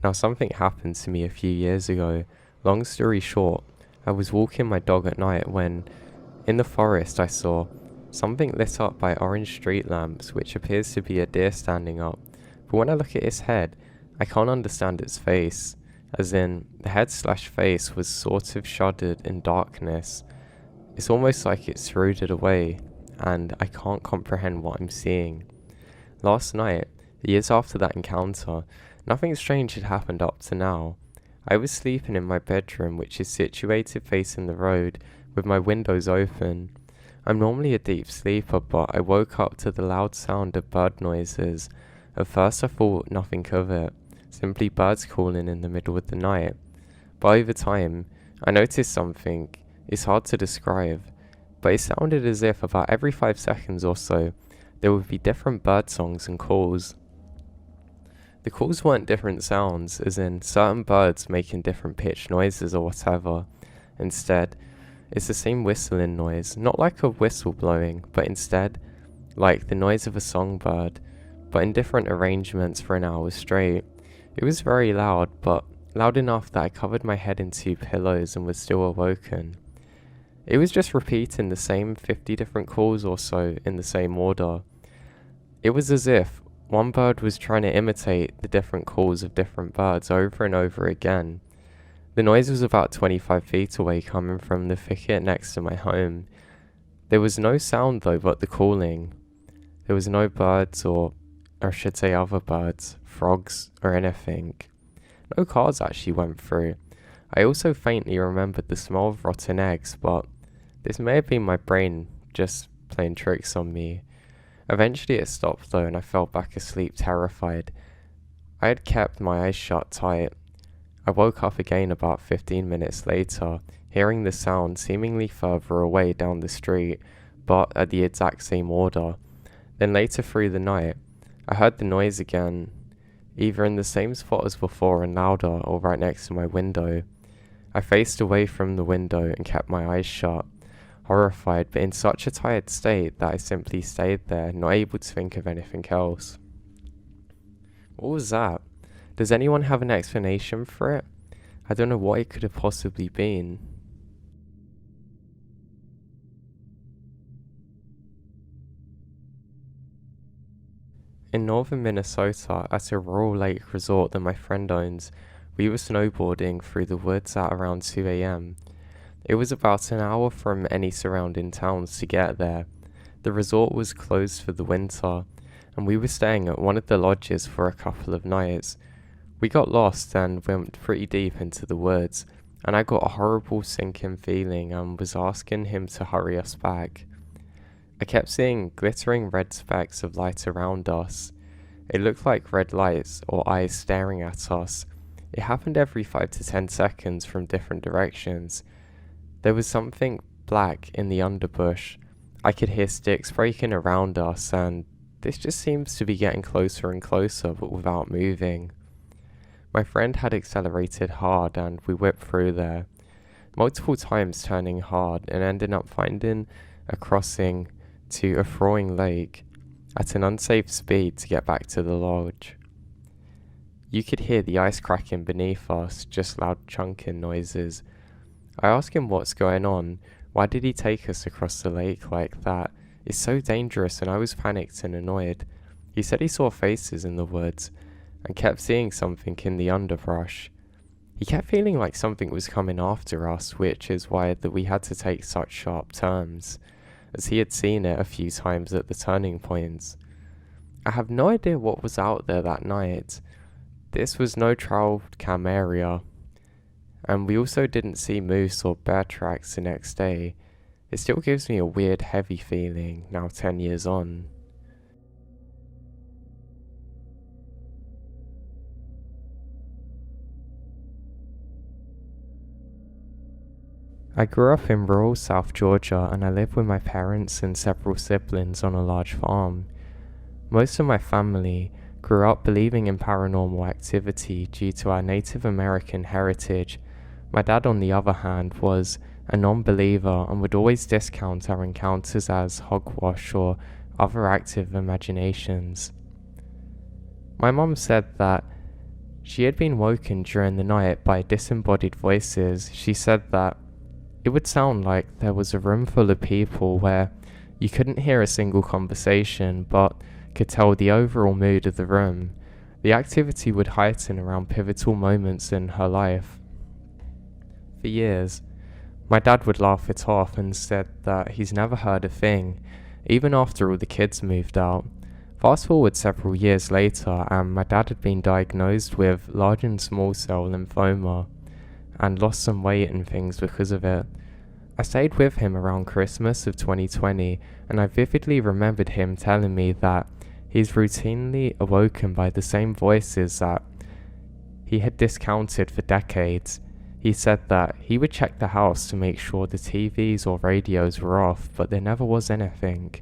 Now, something happened to me a few years ago. Long story short, I was walking my dog at night when, in the forest, I saw something lit up by orange street lamps, which appears to be a deer standing up. But when I look at its head, I can't understand its face, as in, the head/face was sort of shrouded in darkness. It's almost like it's rooted away, and I can't comprehend what I'm seeing. Last night, years after that encounter, nothing strange had happened up to now. I was sleeping in my bedroom, which is situated facing the road, with my windows open. I'm normally a deep sleeper, but I woke up to the loud sound of bird noises. At first I thought nothing of it, simply birds calling in the middle of the night. But over time, I noticed something. It's hard to describe, but it sounded as if about every 5 seconds or so, there would be different bird songs and calls. The calls weren't different sounds, as in certain birds making different pitch noises or whatever. Instead, it's the same whistling noise, not like a whistle blowing, but instead, like the noise of a songbird, but in different arrangements for an hour straight. It was very loud, but loud enough that I covered my head in 2 pillows and was still awoken. It was just repeating the same 50 different calls or so in the same order. It was as if one bird was trying to imitate the different calls of different birds over and over again. The noise was about 25 feet away, coming from the thicket next to my home. There was no sound though but the calling. There was no birds or I should say other birds, frogs or anything. No cars actually went through. I also faintly remembered the smell of rotten eggs, but this may have been my brain just playing tricks on me. Eventually it stopped though, and I fell back asleep terrified. I had kept my eyes shut tight. I woke up again about 15 minutes later, hearing the sound seemingly further away down the street, but at the exact same order. Then later through the night, I heard the noise again, either in the same spot as before and louder, or right next to my window. I faced away from the window and kept my eyes shut, horrified but in such a tired state that I simply stayed there, not able to think of anything else. What was that? Does anyone have an explanation for it? I don't know what it could have possibly been. In northern Minnesota, at a rural lake resort that my friend owns, we were snowboarding through the woods at around 2 a.m. It was about an hour from any surrounding towns to get there. The resort was closed for the winter, and we were staying at one of the lodges for a couple of nights. We got lost and went pretty deep into the woods, and I got a horrible sinking feeling and was asking him to hurry us back. I kept seeing glittering red specks of light around us. It looked like red lights or eyes staring at us. It happened every 5 to 10 seconds from different directions. There was something black in the underbush. I could hear sticks breaking around us, and this just seems to be getting closer and closer but without moving. My friend had accelerated hard and we whipped through there, multiple times turning hard and ending up finding a crossing to a thawing lake at an unsafe speed to get back to the lodge. You could hear the ice cracking beneath us, just loud chunking noises. I asked him what's going on. Why did he take us across the lake like that? It's so dangerous, and I was panicked and annoyed. He said he saw faces in the woods and kept seeing something in the underbrush. He kept feeling like something was coming after us, which is why that we had to take such sharp turns, as he had seen it a few times at the turning points. I have no idea what was out there that night. This was no trail cam area, and we also didn't see moose or bear tracks the next day. It still gives me a weird heavy feeling now 10 years on. I grew up in rural South Georgia, and I live with my parents and several siblings on a large farm. Most of my family grew up believing in paranormal activity due to our Native American heritage. My dad, on the other hand, was a non-believer and would always discount our encounters as hogwash or other active imaginations. My mum said that She had been woken during the night by disembodied voices. She said that it would sound like there was a room full of people where you couldn't hear a single conversation but could tell the overall mood of the room. The activity would heighten around pivotal moments in her life. For years, my dad would laugh it off and said that he's never heard a thing, even after all the kids moved out. Fast forward several years later, and my dad had been diagnosed with large and small cell lymphoma and lost some weight and things because of it. I stayed with him around Christmas of 2020, and I vividly remembered him telling me that he's routinely awoken by the same voices that he had discounted for decades. He said that he would check the house to make sure the TVs or radios were off, but there never was anything.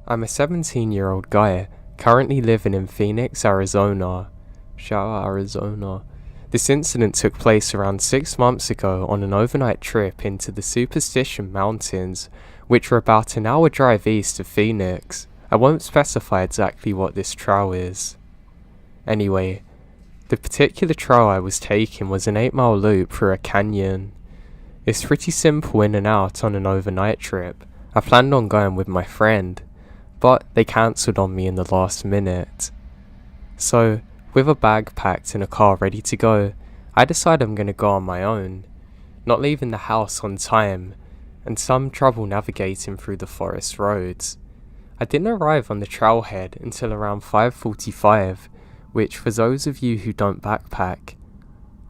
I'm a 17-year-old guy, currently living in Phoenix, Arizona. Shout out Arizona. This incident took place around 6 months ago on an overnight trip into the Superstition Mountains, which are about an hour drive east of Phoenix. I won't specify exactly what this trail is. Anyway, the particular trail I was taking was an 8-mile loop through a canyon. It's pretty simple in and out on an overnight trip. I planned on going with my friend, but they cancelled on me in the last minute. So, with a bag packed and a car ready to go, I decide I'm going to go on my own, not leaving the house on time, and some trouble navigating through the forest roads. I didn't arrive on the trailhead until around 5:45, which for those of you who don't backpack,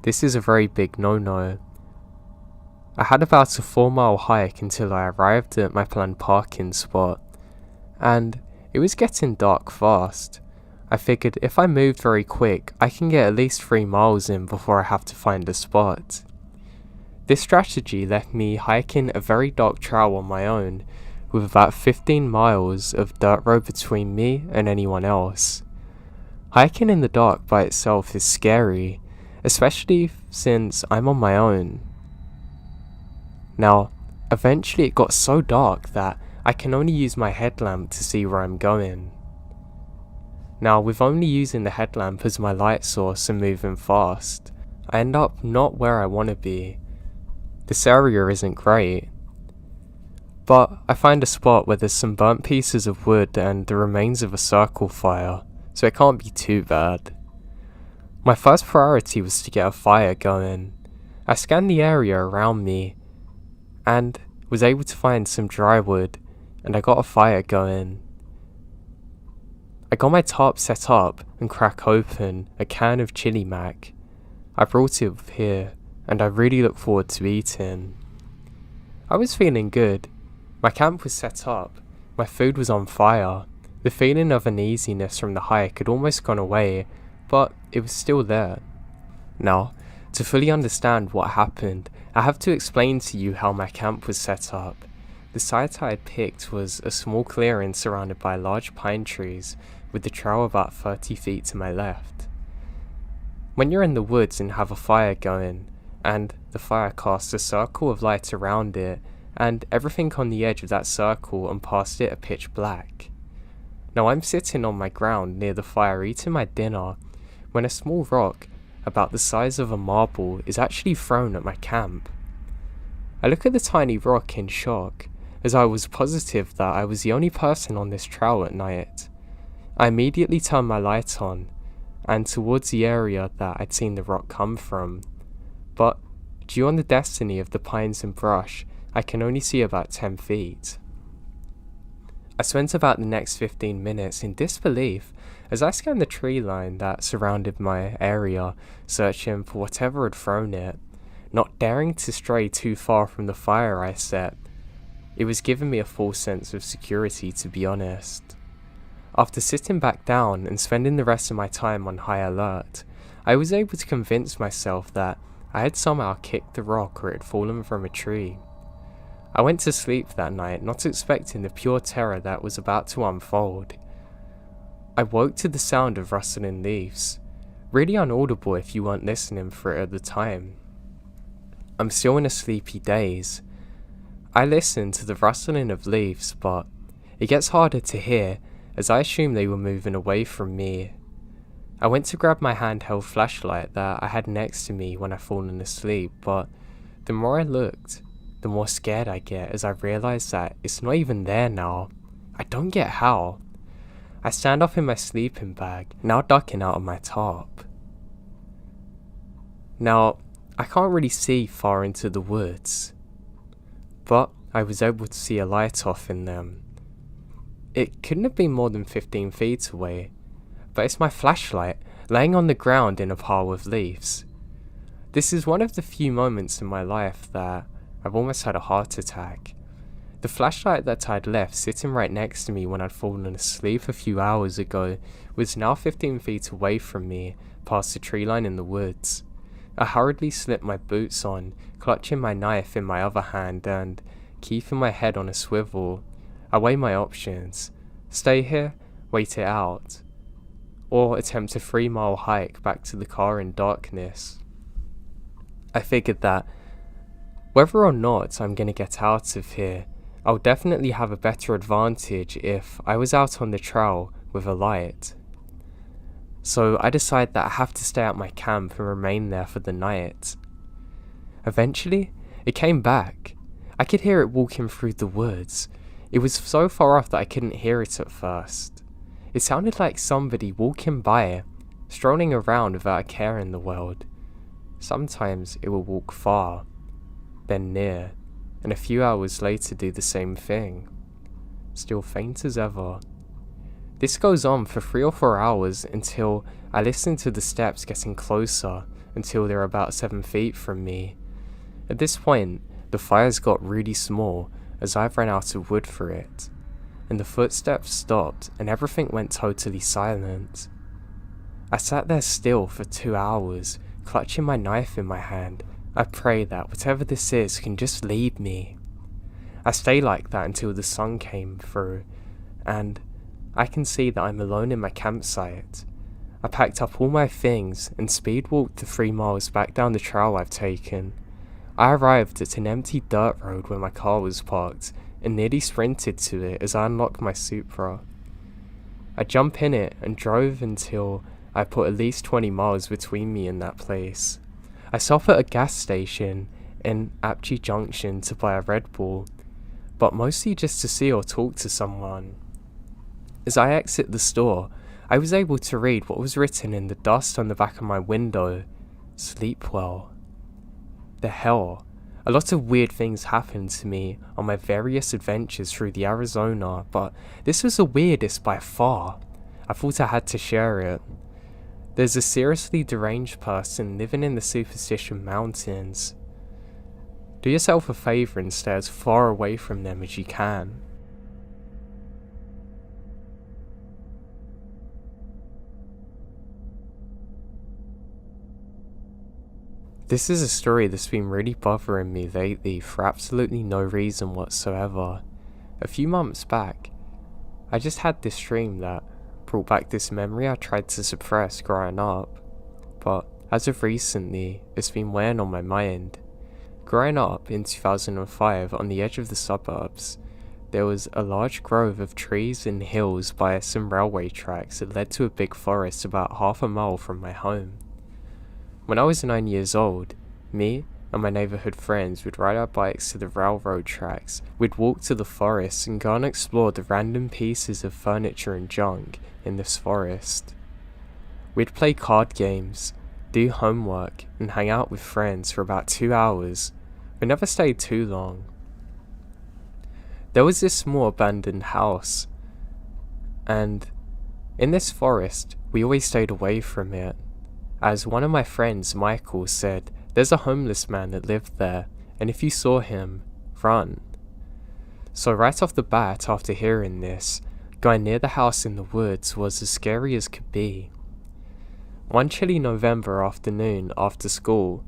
this is a very big no-no. I had about a 4-mile hike until I arrived at my planned parking spot, and it was getting dark fast. I figured if I moved very quick, I can get at least 3 miles in before I have to find a spot. This strategy left me hiking a very dark trail on my own, with about 15 miles of dirt road between me and anyone else. Hiking in the dark by itself is scary, especially since I'm on my own. Now, eventually it got so dark that I can only use my headlamp to see where I'm going. Now, with only using the headlamp as my light source and moving fast, I end up not where I want to be. This area isn't great, but I find a spot where there's some burnt pieces of wood and the remains of a circle fire, so it can't be too bad. My first priority was to get a fire going. I scanned the area around me and was able to find some dry wood, and I got a fire going. I got my tarp set up and crack open a can of chili mac. I brought it here, and I really look forward to eating. I was feeling good. My camp was set up, my food was on fire. The feeling of uneasiness from the hike had almost gone away, but it was still there. Now, to fully understand what happened, I have to explain to you how my camp was set up. The site I had picked was a small clearing surrounded by large pine trees, with the trail about 30 feet to my left. When you're in the woods and have a fire going, and the fire casts a circle of light around it, and everything on the edge of that circle and past it are pitch black. Now I'm sitting on my ground near the fire eating my dinner, when a small rock, about the size of a marble, is actually thrown at my camp. I look at the tiny rock in shock, as I was positive that I was the only person on this trail at night. I immediately turned my light on, and towards the area that I'd seen the rock come from, but due on the destiny of the pines and brush, I can only see about 10 feet. I spent about the next 15 minutes in disbelief as I scanned the tree line that surrounded my area, searching for whatever had thrown it, not daring to stray too far from the fire I set. It was giving me a false sense of security, to be honest. After sitting back down and spending the rest of my time on high alert, I was able to convince myself that I had somehow kicked the rock or it had fallen from a tree. I went to sleep that night, not expecting the pure terror that was about to unfold. I woke to the sound of rustling leaves, really inaudible if you weren't listening for it at the time. I'm still in a sleepy daze. I listen to the rustling of leaves, but it gets harder to hear as I assume they were moving away from me. I went to grab my handheld flashlight that I had next to me when I'd fallen asleep, but the more I looked, the more scared I get as I realize that it's not even there now. I don't get how. I stand up in my sleeping bag, now ducking out of my top. Now, I can't really see far into the woods, but I was able to see a light off in them. It couldn't have been more than 15 feet away, but it's my flashlight laying on the ground in a pile of leaves. This is one of the few moments in my life that I've almost had a heart attack. The flashlight that I'd left sitting right next to me when I'd fallen asleep a few hours ago was now 15 feet away from me, past the tree line in the woods. I hurriedly slipped my boots on, clutching my knife in my other hand and keeping my head on a swivel. I weigh my options: stay here, wait it out, or attempt a 3-mile hike back to the car in darkness. I figured that whether or not I'm gonna get out of here, I'll definitely have a better advantage if I was out on the trail with a light. So I decide that I have to stay at my camp and remain there for the night. Eventually, it came back. I could hear it walking through the woods. It was so far off that I couldn't hear it at first. It sounded like somebody walking by, strolling around without a care in the world. Sometimes it will walk far, then near, and a few hours later do the same thing. Still faint as ever. This goes on for 3 or 4 hours until I listen to the steps getting closer until they're about 7 feet from me. At this point, the fire's got really small as I've run out of wood for it, and the footsteps stopped and everything went totally silent. I sat there still for 2 hours, clutching my knife in my hand. I pray that whatever this is can just leave me. I stay like that until the sun came through, and I can see that I'm alone in my campsite. I packed up all my things and speed walked the 3 miles back down the trail I've taken. I arrived at an empty dirt road where my car was parked and nearly sprinted to it as I unlocked my Supra. I jumped in it and drove until I put at least 20 miles between me and that place. I stopped at a gas station in Apchi Junction to buy a Red Bull, but mostly just to see or talk to someone. As I exit the store, I was able to read what was written in the dust on the back of my window: "Sleep well." The hell, a lot of weird things happened to me on my various adventures through the Arizona, but this was the weirdest by far. I thought I had to share it. There's a seriously deranged person living in the Superstition Mountains. Do yourself a favor and stay as far away from them as you can. This is a story that's been really bothering me lately for absolutely no reason whatsoever. A few months back, I just had this dream that brought back this memory I tried to suppress growing up, but as of recently, it's been weighing on my mind. Growing up in 2005 on the edge of the suburbs, there was a large grove of trees and hills by some railway tracks that led to a big forest about half a mile from my home. When I was 9 years old, me and my neighbourhood friends would ride our bikes to the railroad tracks, we'd walk to the forest and go and explore the random pieces of furniture and junk in this forest. We'd play card games, do homework, and hang out with friends for about 2 hours, but never stayed too long. There was this small abandoned house, and in this forest, we always stayed away from it. As one of my friends, Michael, said, there's a homeless man that lived there, and if you saw him, run. So right off the bat, after hearing this, going near the house in the woods was as scary as could be. One chilly November afternoon after school,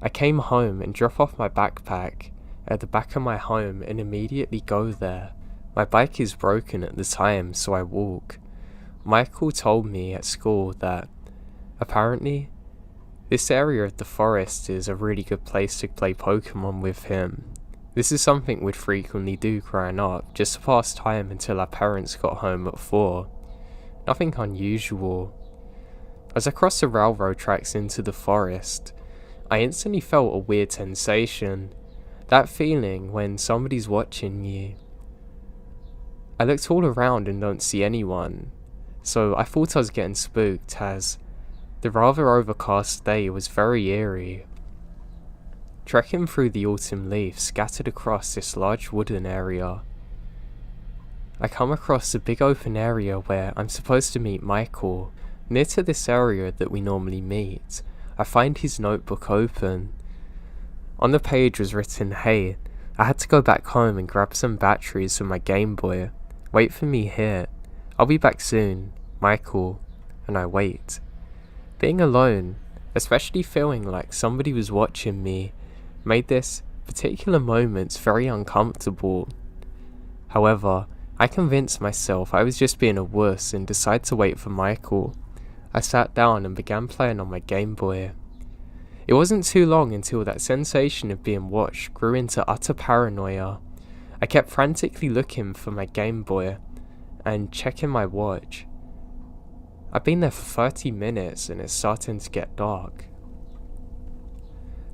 I came home and dropped off my backpack at the back of my home and immediately go there. My bike is broken at the time, so I walk. Michael told me at school that apparently, This area of the forest is a really good place to play Pokemon with him. This is something we'd frequently do growing up, just to pass time until our parents got home at 4. Nothing unusual. As I crossed the railroad tracks into the forest, I instantly felt a weird sensation. That feeling when somebody's watching you. I looked all around and don't see anyone, so I thought I was getting spooked as the rather overcast day was very eerie. Trekking through the autumn leaves scattered across this large wooden area, I come across a big open area where I'm supposed to meet Michael. Near to this area that we normally meet, I find his notebook open. On the page was written, "Hey, I had to go back home and grab some batteries for my Game Boy. Wait for me here. I'll be back soon. Michael." And I wait. Being alone, especially feeling like somebody was watching me, made this particular moment very uncomfortable. However, I convinced myself I was just being a wuss and decided to wait for Michael. I sat down and began playing on my Game Boy. It wasn't too long until that sensation of being watched grew into utter paranoia. I kept frantically looking for my Game Boy and checking my watch. I've been there for 30 minutes and it's starting to get dark.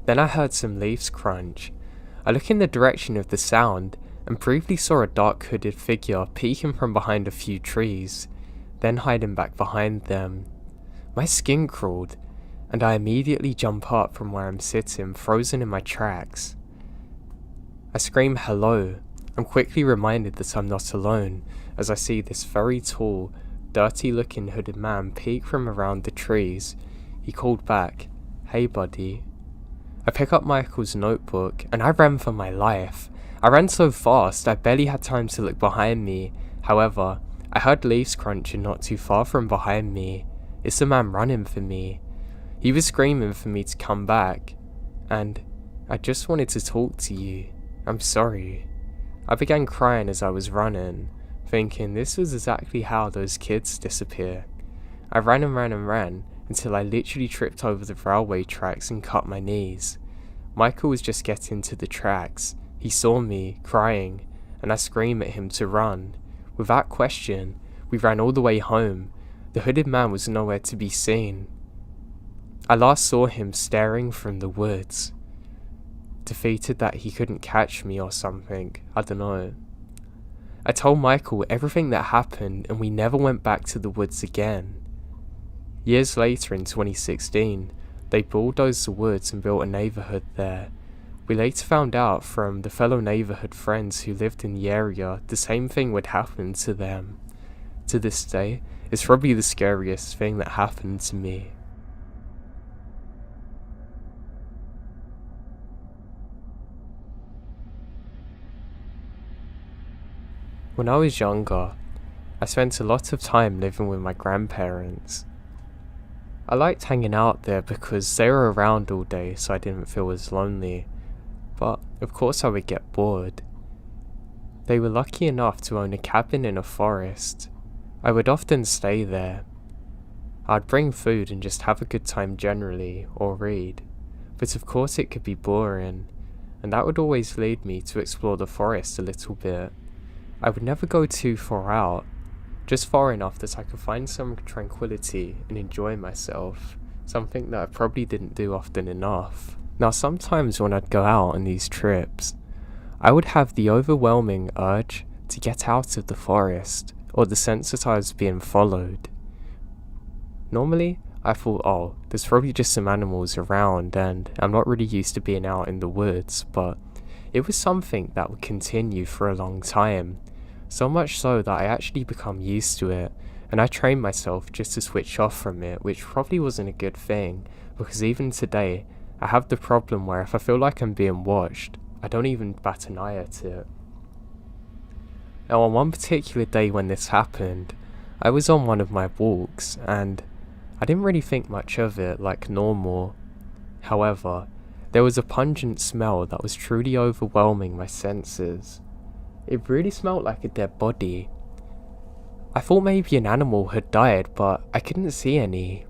Then I heard some leaves crunch. I looked in the direction of the sound and briefly saw a dark hooded figure peeking from behind a few trees, then hiding back behind them. My skin crawled, and I immediately jump up from where I'm sitting, frozen in my tracks. I scream hello. I'm quickly reminded that I'm not alone, as I see this very tall, dirty looking hooded man peek from around the trees. He called back, "Hey buddy." I pick up Michael's notebook, and I ran for my life. I ran so fast I barely had time to look behind me. However, I heard leaves crunching not too far from behind me. It's the man running for me. He was screaming for me to come back, and "I just wanted to talk to you. I'm sorry." I began crying as I was running, thinking this was exactly how those kids disappear. I ran and ran and ran until I literally tripped over the railway tracks and cut my knees. Michael was just getting to the tracks. He saw me, crying, and I screamed at him to run. Without question, we ran all the way home. The hooded man was nowhere to be seen. I last saw him staring from the woods. Defeated that he couldn't catch me or something, I don't know. I told Michael everything that happened and we never went back to the woods again. Years later in 2016, they bulldozed the woods and built a neighbourhood there. We later found out from the fellow neighbourhood friends who lived in the area the same thing would happen to them. To this day, it's probably the scariest thing that happened to me. When I was younger, I spent a lot of time living with my grandparents. I liked hanging out there because they were around all day so I didn't feel as lonely, but of course I would get bored. They were lucky enough to own a cabin in a forest. I would often stay there. I'd bring food and just have a good time generally, or read, but of course it could be boring, and that would always lead me to explore the forest a little bit. I would never go too far out, just far enough that I could find some tranquility and enjoy myself, something that I probably didn't do often enough. Now sometimes when I'd go out on these trips, I would have the overwhelming urge to get out of the forest, or the sense that I was being followed. Normally, I thought, oh, there's probably just some animals around and I'm not really used to being out in the woods, but it was something that would continue for a long time. So much so that I actually become used to it, and I trained myself just to switch off from it, which probably wasn't a good thing, because even today, I have the problem where if I feel like I'm being watched, I don't even bat an eye at it. Now on one particular day when this happened, I was on one of my walks, and I didn't really think much of it like normal. However, there was a pungent smell that was truly overwhelming my senses. It really smelled like a dead body. I thought maybe an animal had died, but I couldn't see any.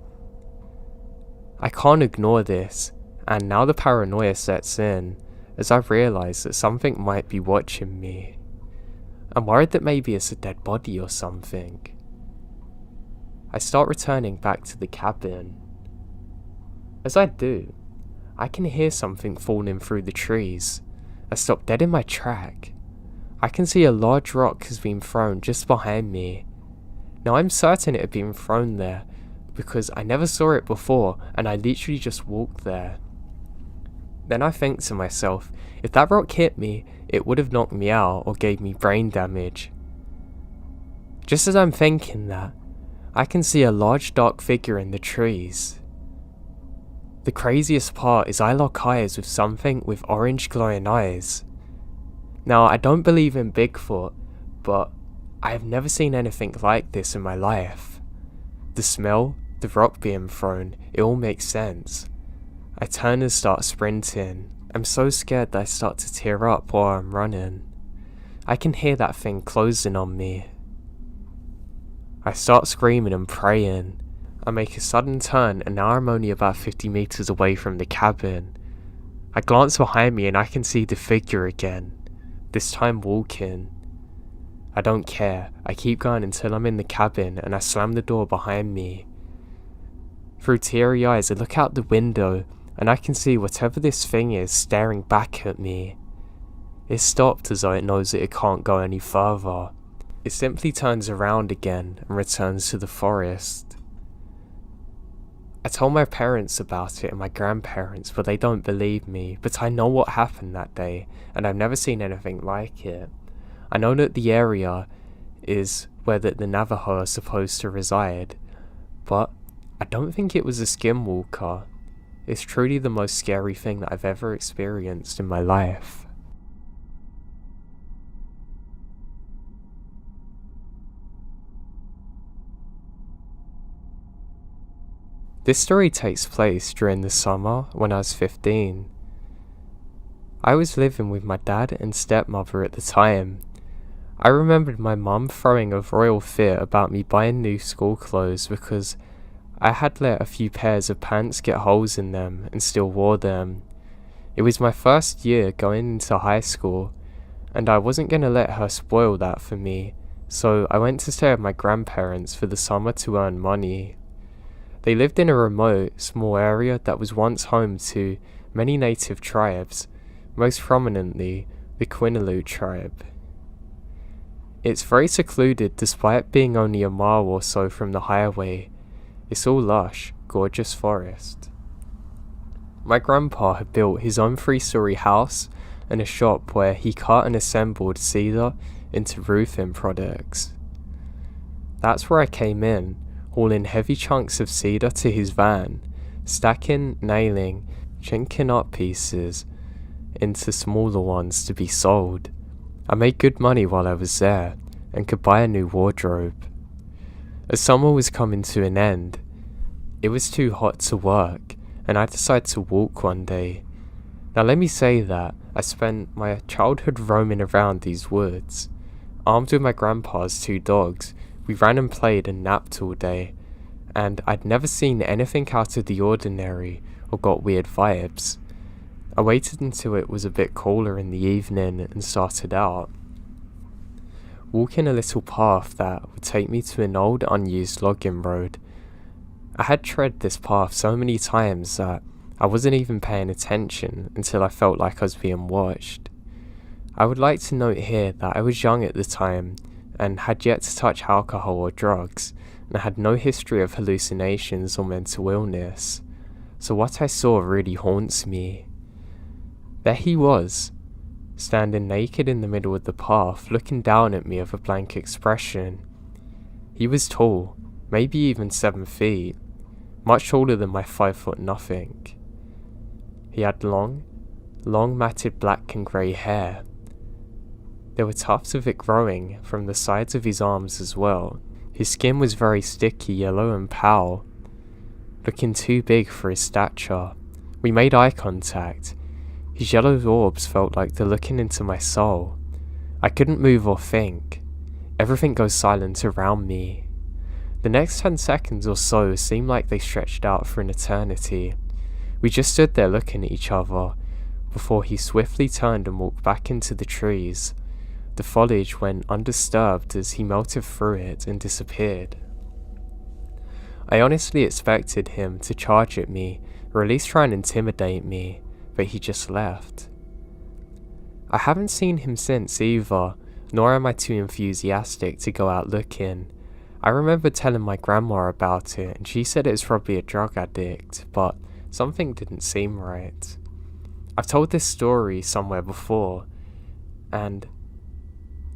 I can't ignore this, and now the paranoia sets in as I realise that something might be watching me. I'm worried that maybe it's a dead body or something. I start returning back to the cabin. As I do, I can hear something falling through the trees. I stop dead in my track. I can see a large rock has been thrown just behind me. Now I'm certain it had been thrown there because I never saw it before and I literally just walked there. Then I think to myself, if that rock hit me, it would have knocked me out or gave me brain damage. Just as I'm thinking that, I can see a large dark figure in the trees. The craziest part is I lock eyes with something with orange glowing eyes. Now I don't believe in Bigfoot, but I have never seen anything like this in my life. The smell, the rock being thrown, it all makes sense. I turn and start sprinting. I'm so scared that I start to tear up while I'm running. I can hear that thing closing on me. I start screaming and praying. I make a sudden turn and now I'm only about 50 meters away from the cabin. I glance behind me and I can see the figure again, this time walking. I don't care, I keep going until I'm in the cabin and I slam the door behind me. Through teary eyes I look out the window and I can see whatever this thing is staring back at me. It stopped as though it knows that it can't go any further. It simply turns around again and returns to the forest. I told my parents about it and my grandparents, but they don't believe me, but I know what happened that day and I've never seen anything like it. I know that the area is where the Navajo are supposed to reside, but I don't think it was a skinwalker. It's truly the most scary thing that I've ever experienced in my life. This story takes place during the summer when I was 15. I was living with my dad and stepmother at the time. I remembered my mum throwing a royal fit about me buying new school clothes because I had let a few pairs of pants get holes in them and still wore them. It was my first year going into high school and I wasn't going to let her spoil that for me, so I went to stay with my grandparents for the summer to earn money. They lived in a remote, small area that was once home to many native tribes, most prominently the Quinalu tribe. It's very secluded despite being only a mile or so from the highway. It's all lush, gorgeous forest. My grandpa had built his own 3-story house and a shop where he cut and assembled cedar into roofing products. That's where I came in, hauling heavy chunks of cedar to his van, stacking, nailing, chinking up pieces into smaller ones to be sold. I made good money while I was there, and could buy a new wardrobe. As summer was coming to an end, it was too hot to work, and I decided to walk one day. Now let me say that I spent my childhood roaming around these woods. Armed with my grandpa's 2 dogs, we ran and played and napped all day, and I'd never seen anything out of the ordinary or got weird vibes. I waited until it was a bit cooler in the evening and started out, walking a little path that would take me to an old unused logging road. I had tread this path so many times that I wasn't even paying attention until I felt like I was being watched. I would like to note here that I was young at the time and had yet to touch alcohol or drugs, and I had no history of hallucinations or mental illness, so what I saw really haunts me. There he was, standing naked in the middle of the path, looking down at me with a blank expression. He was tall, maybe even 7 feet, much taller than my 5 nothing. He had long matted black and grey hair. There were tufts of it growing from the sides of his arms as well. His skin was very sticky yellow and pale, looking too big for his stature. We made eye contact. His yellow orbs felt like they're looking into my soul. I couldn't move or think. Everything goes silent around me. The next 10 seconds or so seemed like they stretched out for an eternity. We just stood there looking at each other, before he swiftly turned and walked back into the trees. The foliage went undisturbed as he melted through it and disappeared. I honestly expected him to charge at me, or at least try and intimidate me, but he just left. I haven't seen him since either, nor am I too enthusiastic to go out looking. I remember telling my grandma about it, and she said it was probably a drug addict, but something didn't seem right. I've told this story somewhere before, and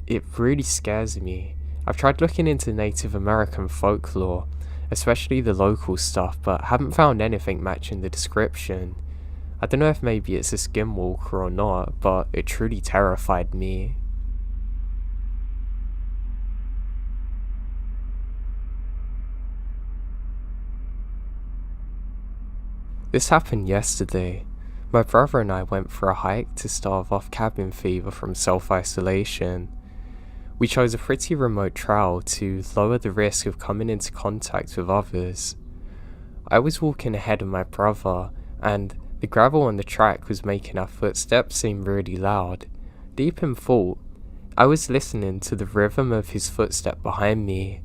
it really scares me. I've tried looking into Native American folklore, especially the local stuff, but haven't found anything matching the description. I don't know if maybe it's a skinwalker or not, but it truly terrified me. This happened yesterday. My brother and I went for a hike to stave off cabin fever from self-isolation. We chose a pretty remote trail to lower the risk of coming into contact with others. I was walking ahead of my brother, and the gravel on the track was making our footsteps seem really loud. Deep in thought, I was listening to the rhythm of his footstep behind me.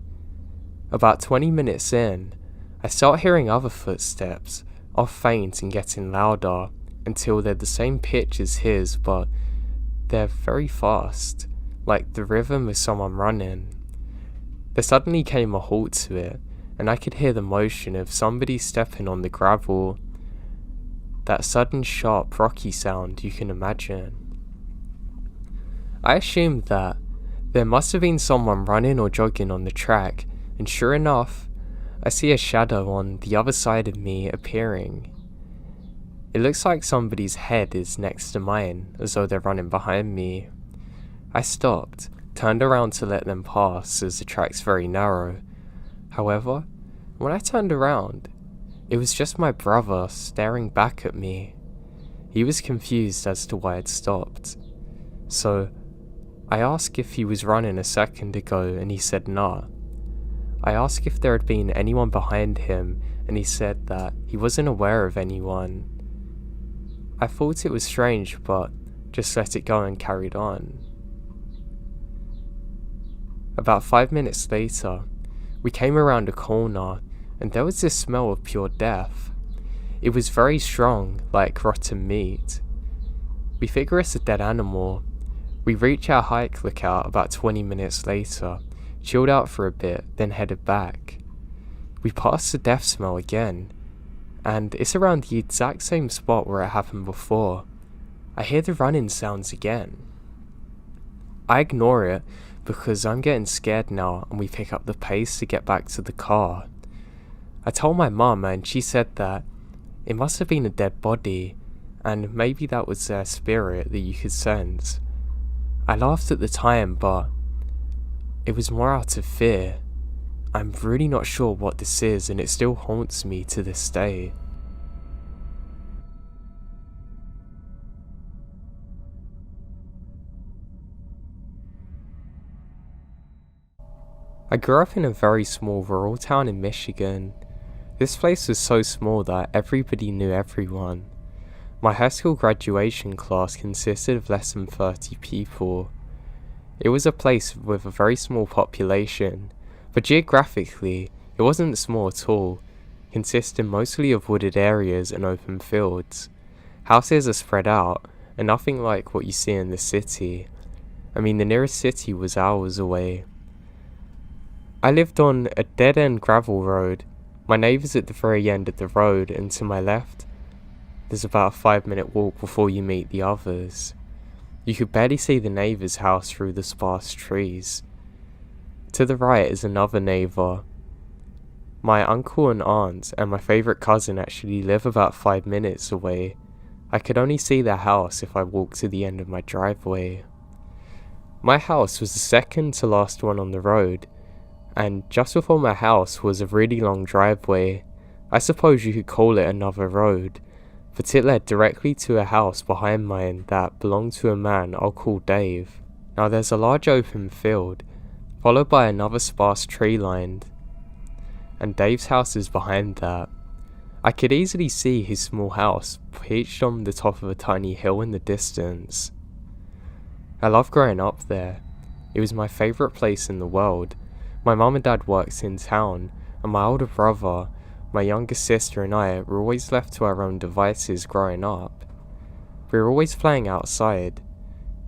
About 20 minutes in, I start hearing other footsteps, off faint and getting louder, until they're the same pitch as his, but they're very fast, like the rhythm of someone running. There suddenly came a halt to it, and I could hear the motion of somebody stepping on the gravel. That sudden sharp rocky sound you can imagine. I assumed that there must have been someone running or jogging on the track, and sure enough, I see a shadow on the other side of me appearing. It looks like somebody's head is next to mine, as though they're running behind me. I stopped, turned around to let them pass as the track's very narrow. However, when I turned around, it was just my brother staring back at me. He was confused as to why I'd stopped. So, I asked if he was running a second ago, and he said nah. I asked if there had been anyone behind him, and he said that he wasn't aware of anyone. I thought it was strange, but just let it go and carried on. About 5 minutes later, we came around a corner, and there was this smell of pure death. It was very strong, like rotten meat. We figure it's a dead animal. We reach our hike lookout about 20 minutes later, chilled out for a bit, then headed back. We passed the death smell again, and it's around the exact same spot where it happened before. I hear the running sounds again. I ignore it because I'm getting scared now, and we pick up the pace to get back to the car. I told my mum, and she said that it must have been a dead body, and maybe that was their spirit that you could sense. I laughed at the time, but it was more out of fear. I'm really not sure what this is, and it still haunts me to this day. I grew up in a very small rural town in Michigan. This place was so small that everybody knew everyone. My high school graduation class consisted of less than 30 people. It was a place with a very small population, but geographically, it wasn't small at all, consisting mostly of wooded areas and open fields. Houses are spread out, and nothing like what you see in the city. I mean, the nearest city was hours away. I lived on a dead-end gravel road. My neighbour's at the very end of the road, and to my left, there's about a 5-minute walk before you meet the others. You could barely see the neighbour's house through the sparse trees. To the right is another neighbour. My uncle and aunt and my favourite cousin actually live about 5 minutes away. I could only see their house if I walked to the end of my driveway. My house was the second to last one on the road, and just before my house was a really long driveway. I suppose you could call it another road, but it led directly to a house behind mine that belonged to a man I'll call Dave. Now there's a large open field, followed by another sparse tree line. and Dave's house is behind that. I could easily see his small house perched on the top of a tiny hill in the distance. I loved growing up there. It was my favourite place in the world. My mum and dad worked in town, and my older brother, my younger sister and I were always left to our own devices growing up. We were always playing outside.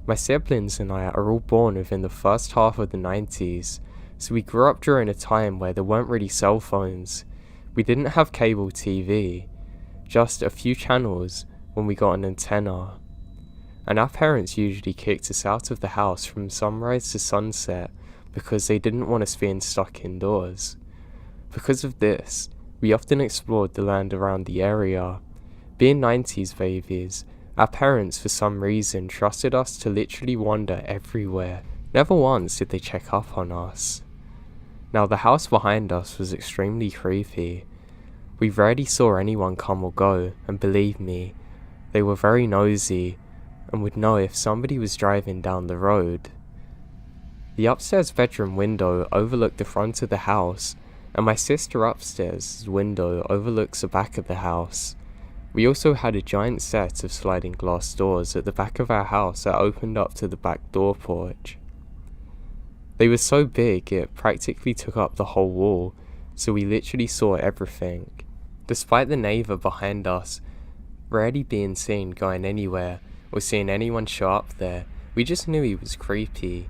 My siblings and I are all born within the first half of the 90s, so we grew up during a time where there weren't really cell phones. We didn't have cable TV, just a few channels when we got an antenna. And our parents usually kicked us out of the house from sunrise to sunset because they didn't want us being stuck indoors. Because of this, we often explored the land around the area. Being 90s babies, our parents for some reason trusted us to literally wander everywhere. Never once did they check up on us. Now the house behind us was extremely creepy. We rarely saw anyone come or go, and believe me, they were very nosy and would know if somebody was driving down the road. The upstairs bedroom window overlooked the front of the house, and my sister upstairs' window overlooks the back of the house. We also had a giant set of sliding glass doors at the back of our house that opened up to the back door porch. They were so big it practically took up the whole wall, so we literally saw everything. Despite the neighbour behind us rarely being seen going anywhere or seeing anyone show up there, we just knew he was creepy.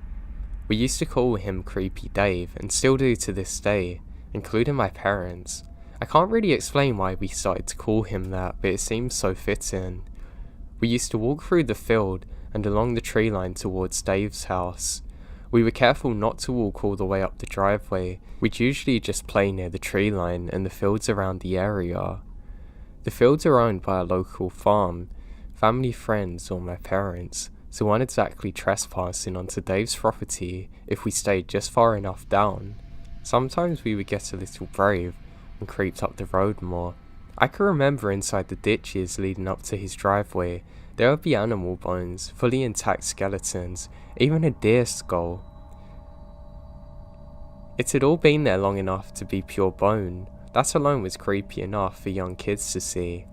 We used to call him Creepy Dave, and still do to this day, including my parents. I can't really explain why we started to call him that, but it seems so fitting. We used to walk through the field and along the tree line towards Dave's house. We were careful not to walk all the way up the driveway. We'd usually just play near the tree line and the fields around the area. The fields are owned by a local farm, family friends or my parents, so weren't exactly trespassing onto Dave's property if we stayed just far enough down. Sometimes we would get a little brave and creeped up the road more. I can remember inside the ditches leading up to his driveway, there would be animal bones, fully intact skeletons, even a deer skull. It had all been there long enough to be pure bone. That alone was creepy enough for young kids to see.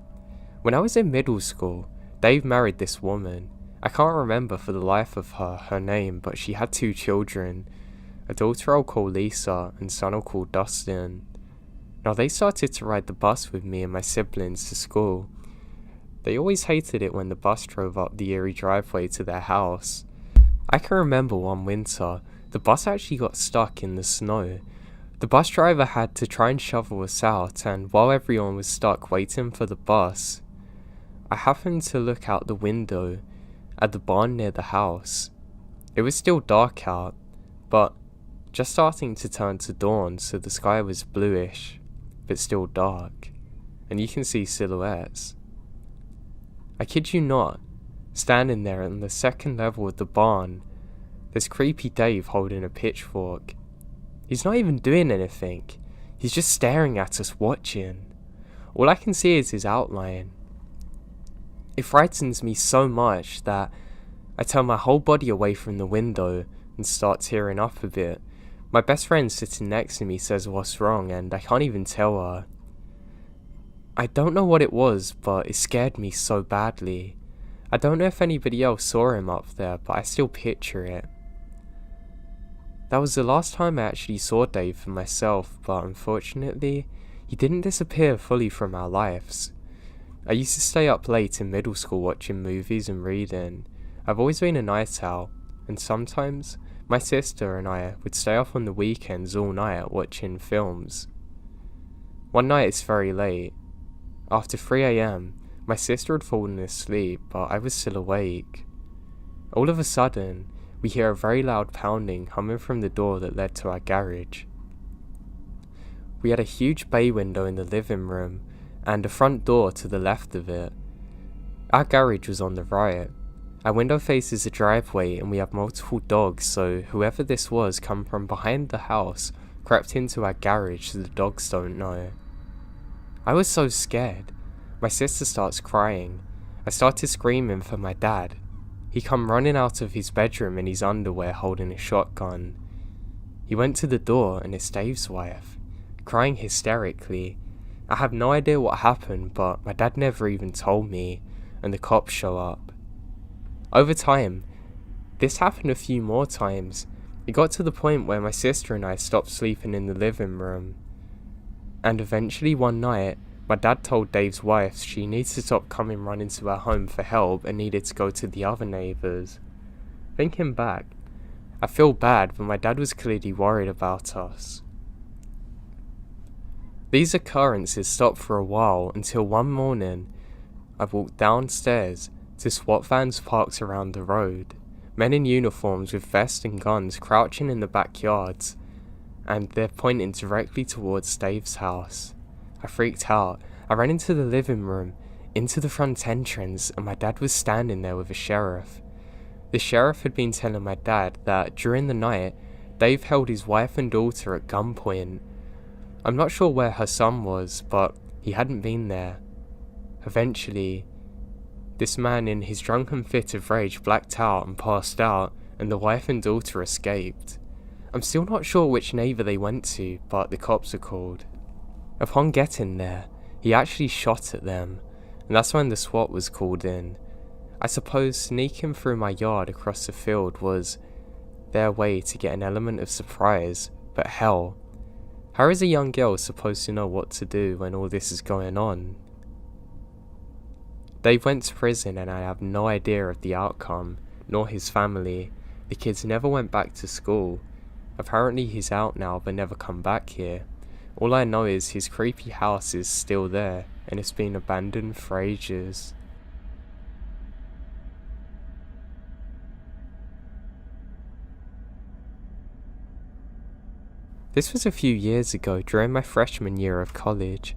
When I was in middle school, Dave married this woman. I can't remember for the life of her name, but she had 2 children. A daughter I'll call Lisa and son I'll call Dustin. Now they started to ride the bus with me and my siblings to school. They always hated it when the bus drove up the eerie driveway to their house. I can remember one winter, the bus actually got stuck in the snow. The bus driver had to try and shovel us out, and while everyone was stuck waiting for the bus, I happened to look out the window at the barn near the house. It was still dark out, but just starting to turn to dawn, so the sky was bluish, but still dark, and you can see silhouettes. I kid you not, standing there on the second level of the barn, there's Creepy Dave holding a pitchfork. He's not even doing anything, he's just staring at us watching. All I can see is his outline. It frightens me so much that I turn my whole body away from the window and start tearing up a bit. My best friend sitting next to me says what's wrong, and I can't even tell her. I don't know what it was, but it scared me so badly. I don't know if anybody else saw him up there, but I still picture it. That was the last time I actually saw Dave for myself, but unfortunately, he didn't disappear fully from our lives. I used to stay up late in middle school watching movies and reading. I've always been a night owl, and sometimes my sister and I would stay up on the weekends all night watching films. One night it's very late. After 3 AM, my sister had fallen asleep, but I was still awake. All of a sudden, we hear a very loud pounding coming from the door that led to our garage. We had a huge bay window in the living room, and a front door to the left of it. Our garage was on the right. Our window faces a driveway, and we have multiple dogs, so whoever this was come from behind the house, crept into our garage so the dogs don't know. I was so scared. My sister starts crying. I started screaming for my dad. He come running out of his bedroom in his underwear holding a shotgun. He went to the door and it's Dave's wife. crying hysterically. I have no idea what happened, but my dad never even told me, and the cops show up. Over time, this happened a few more times. It got to the point where my sister and I stopped sleeping in the living room. And eventually one night, my dad told Dave's wife she needs to stop coming running to our home for help and needed to go to the other neighbours. Thinking back, I feel bad, but my dad was clearly worried about us. These occurrences stopped for a while until one morning I walked downstairs to SWAT vans parked around the road, men in uniforms with vests and guns crouching in the backyards, and they're pointing directly towards Dave's house. I freaked out. I ran into the living room, into the front entrance, and my dad was standing there with a sheriff. The sheriff had been telling my dad that during the night, Dave held his wife and daughter at gunpoint. I'm not sure where her son was, but he hadn't been there. Eventually, this man in his drunken fit of rage blacked out and passed out, and the wife and daughter escaped. I'm still not sure which neighbour they went to, but the cops are called. Upon getting there, he actually shot at them, and that's when the SWAT was called in. I suppose sneaking through my yard across the field was their way to get an element of surprise, but hell, how is a young girl supposed to know what to do when all this is going on? Dave went to prison and I have no idea of the outcome, nor his family. The kids never went back to school. Apparently he's out now but never come back here. All I know is his creepy house is still there and it's been abandoned for ages. This was a few years ago during my freshman year of college.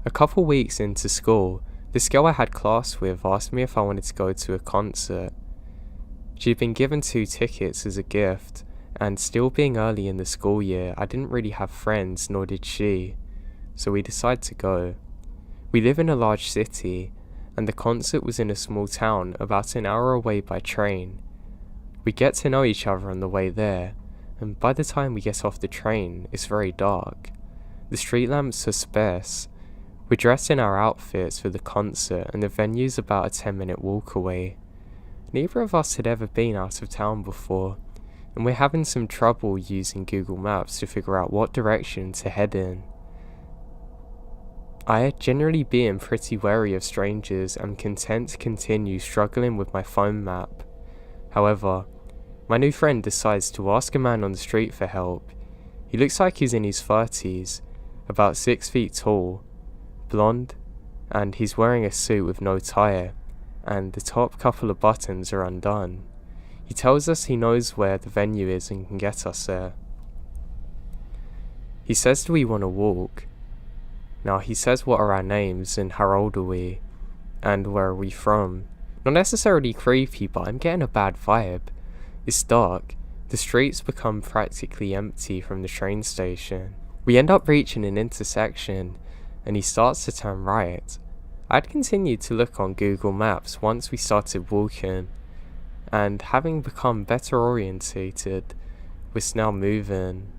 A couple weeks into school, this girl I had class with asked me if I wanted to go to a concert. She'd been given 2 tickets as a gift, and still being early in the school year, I didn't really have friends, nor did she, so we decided to go. We live in a large city, and the concert was in a small town about an hour away by train. We get to know each other on the way there, and by the time we get off the train, it's very dark. The street lamps are sparse. We're dressed in our outfits for the concert, and the venue's about a 10-minute walk away. Neither of us had ever been out of town before, and we're having some trouble using Google Maps to figure out what direction to head in. I, generally being pretty wary of strangers, am content to continue struggling with my phone map. However, my new friend decides to ask a man on the street for help. He looks like he's in his 30s, about 6 feet tall, blonde, and he's wearing a suit with no tie, and the top couple of buttons are undone. He tells us he knows where the venue is and can get us there. He says, do we want to walk? Now he says what are our names and how old are we, and where are we from. Not necessarily creepy, but I'm getting a bad vibe. It's dark. The streets become practically empty from the train station. We end up reaching an intersection, and he starts to turn right. I'd continued to look on Google Maps once we started walking, and having become better orientated, we're now moving.